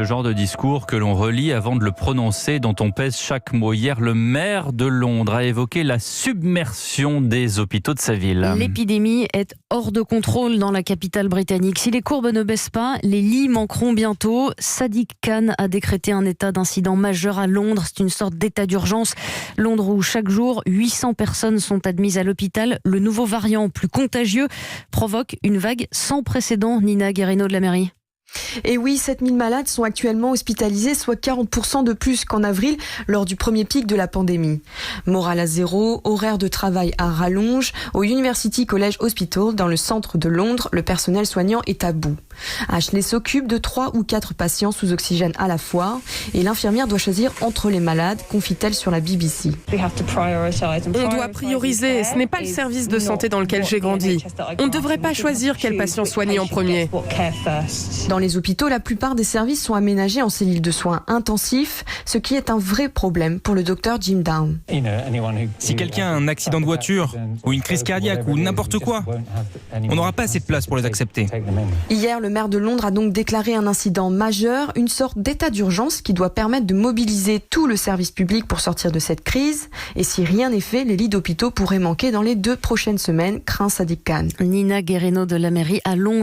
Le genre de discours que l'on relit avant de le prononcer, dont on pèse chaque mot. Hier, le maire de Londres a évoqué la submersion des hôpitaux de sa ville. L'épidémie est hors de contrôle dans la capitale britannique. Si les courbes ne baissent pas, les lits manqueront bientôt. Sadiq Khan a décrété un état d'incident majeur à Londres. C'est une sorte d'état d'urgence. Londres où chaque jour, 800 personnes sont admises à l'hôpital. Le nouveau variant plus contagieux provoque une vague sans précédent. Nina Guerrino de la mairie. Et oui, 7000 malades sont actuellement hospitalisés, soit 40% de plus qu'en avril, lors du premier pic de la pandémie. Morale à zéro, horaire de travail à rallonge. Au University College Hospital, dans le centre de Londres, le personnel soignant est à bout. Ashley s'occupe de 3 ou 4 patients sous oxygène à la fois et l'infirmière doit choisir entre les malades, confie-t-elle sur la BBC. On doit prioriser, ce n'est pas le service de santé dans lequel j'ai grandi. On ne devrait pas choisir quel patient soigner en premier. Dans les hôpitaux, la plupart des services sont aménagés en cellules de soins intensifs, ce qui est un vrai problème pour le docteur Jim Down. Si quelqu'un a un accident de voiture ou une crise cardiaque ou n'importe quoi, on n'aura pas assez de place pour les accepter. Hier, le maire de Londres a donc déclaré un incident majeur, une sorte d'état d'urgence qui doit permettre de mobiliser tout le service public pour sortir de cette crise. Et si rien n'est fait, les lits d'hôpitaux pourraient manquer dans les 2 prochaines semaines, craint Sadiq Khan. Nina Guerrino de la mairie à Londres.